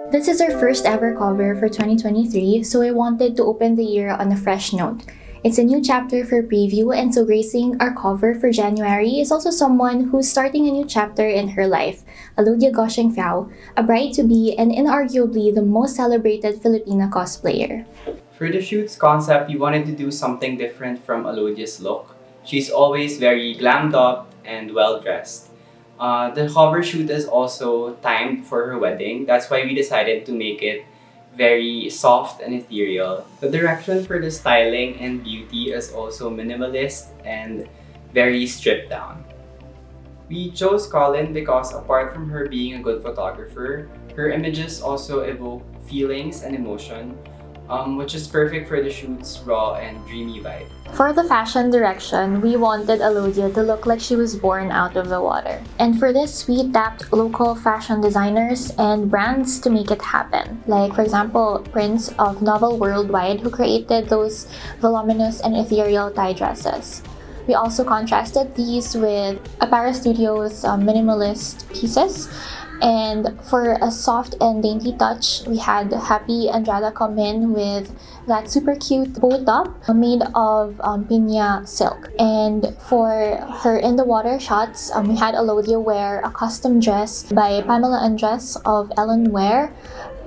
This is our first ever cover for 2023, so I wanted to open the year on a fresh note. It's a new chapter for preview, and so gracing our cover for January is also someone who's starting a new chapter in her life, Alodia Gosiengfiao, a bride-to-be and inarguably the most celebrated Filipina cosplayer. For the shoot's concept, we wanted to do something different from Alodia's look. She's always very glammed up and well-dressed. The cover shoot is also timed for her wedding. That's why we decided to make it very soft and ethereal. The direction for the styling and beauty is also minimalist and very stripped down. We chose Colin because apart from her being a good photographer, her images also evoke feelings and emotion, which is perfect for the shoot's raw and dreamy vibe. For the fashion direction, we wanted Alodia to look like she was born out of the water. And for this, we tapped local fashion designers and brands to make it happen. Like, for example, Prince of Novel Worldwide, who created those voluminous and ethereal tie dresses. We also contrasted these with Apparel Studios' minimalist pieces. And for a soft and dainty touch, we had Happy Andrada come in with that super cute bow top made of piña silk. And for her in the water shots, we had Alodia wear a custom dress by Pamela Andres of Ellen Wear,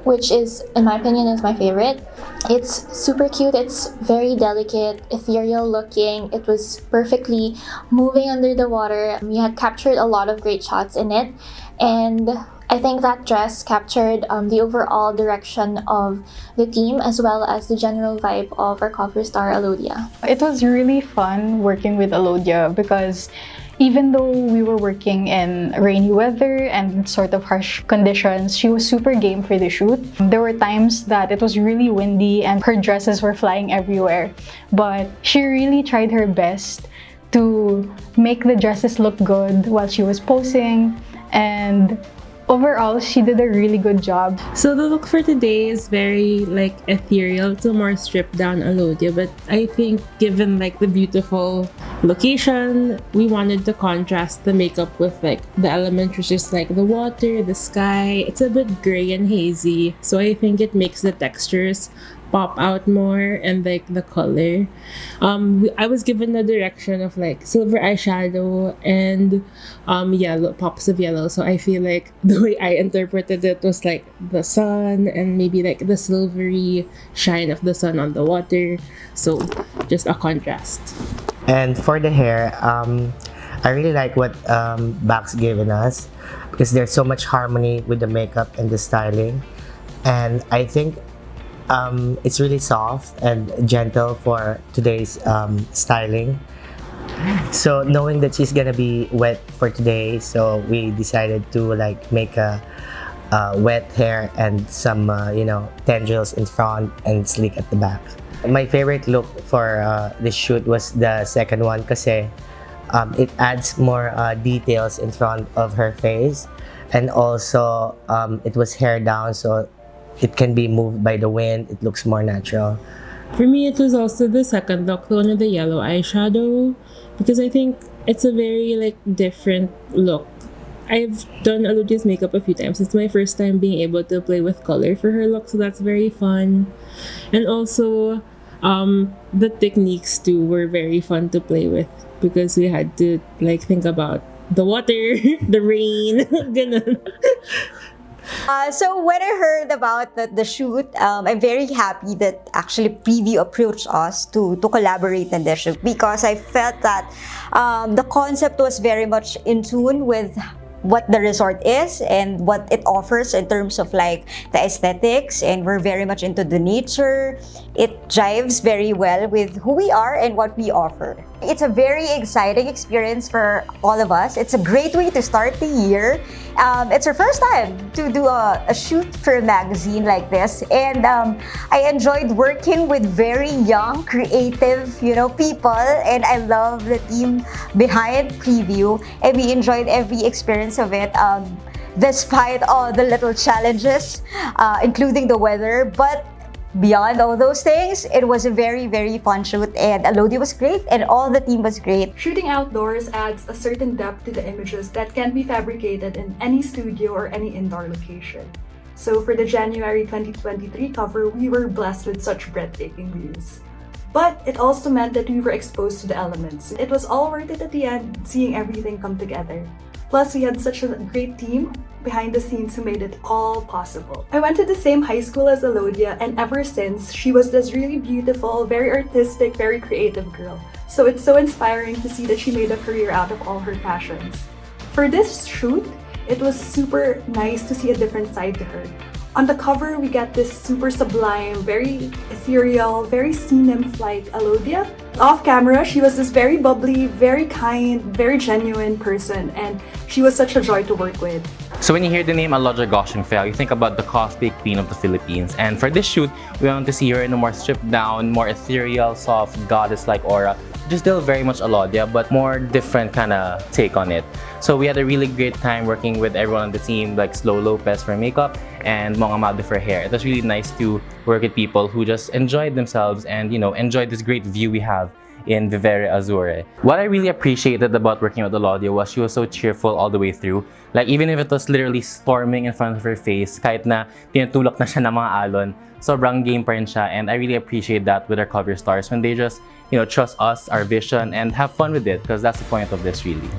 which is, in my opinion, is my favorite. It's super cute, it's very delicate, ethereal looking. It was perfectly moving under the water. We had captured a lot of great shots in it. And I think that dress captured the overall direction of the team as well as the general vibe of our cover star, Alodia. It was really fun working with Alodia because even though we were working in rainy weather and sort of harsh conditions, she was super game for the shoot. There were times that it was really windy and her dresses were flying everywhere, but she really tried her best to make the dresses look good while she was posing, and overall, she did a really good job. So the look for today is very ethereal. It's a more stripped down Alodia, but I think given the beautiful location, we wanted to contrast the makeup with the elements, which is the water, the sky. It's a bit gray and hazy, so I think it makes the textures pop out more and the color. I was given the direction of silver eyeshadow and yellow, pops of yellow, so I feel the way I interpreted it was the sun and maybe the silvery shine of the sun on the water, so just a contrast. And for the hair, I really like what Bax given us because there's so much harmony with the makeup and the styling, and I think it's really soft and gentle for today's styling. So knowing that she's gonna be wet for today, so we decided to make a wet hair and some tendrils in front and sleek at the back. My favorite look for this shoot was the second one kasi it adds more details in front of her face, and also it was hair down, so it can be moved by the wind. It looks more natural. For me, it was also the second look, the one with the yellow eyeshadow, because I think it's a very different look. I've done Alodia's makeup a few times. It's my first time being able to play with color for her look, so that's very fun. And also, the techniques too were very fun to play with because we had to think about the water, the rain, ganun. So when I heard about the shoot, I'm very happy that actually Preview approached us to collaborate in this shoot because I felt that the concept was very much in tune with what the resort is and what it offers in terms of the aesthetics, and we're very much into the nature. It jives very well with who we are and what we offer. It's a very exciting experience for all of us. It's a great way to start the year. It's our first time to do a shoot for a magazine like this, and I enjoyed working with very young, creative, people, and I love the team behind Preview, and we enjoyed every experience of it. Despite all the little challenges, including the weather, but beyond all those things, it was a very, very fun shoot, and Alodia was great and all the team was great. Shooting outdoors adds a certain depth to the images that can be fabricated in any studio or any indoor location. So for the January 2023 cover, we were blessed with such breathtaking views. But it also meant that we were exposed to the elements. It was all worth it at the end, seeing everything come together. Plus, we had such a great team behind the scenes who made it all possible. I went to the same high school as Alodia, and ever since, she was this really beautiful, very artistic, very creative girl. So it's so inspiring to see that she made a career out of all her passions. For this shoot, it was super nice to see a different side to her. On the cover, we get this super sublime, very ethereal, very sea nymph-like Alodia. Off camera, she was this very bubbly, very kind, very genuine person, and she was such a joy to work with. So when you hear the name Alodia Gosiengfiao, you think about the cosplay queen of the Philippines. And for this shoot, we want to see her in a more stripped down, more ethereal, soft, goddess-like aura. Which is still very much Alodia, but more different kind of take on it. So we had a really great time working with everyone on the team, like Slow Lopez for makeup and Mga Malde for hair. It was really nice to work with people who just enjoyed themselves and, enjoyed this great view we have in Vivere Azure. What I really appreciated about working with Alodia was she was so cheerful all the way through. Like even if it was literally storming in front of her face, kahit na tinutulak na siya ng mga alon, sobrang game pa rin siya, and I really appreciate that with our cover stars when they just, trust us, our vision, and have fun with it, because that's the point of this really.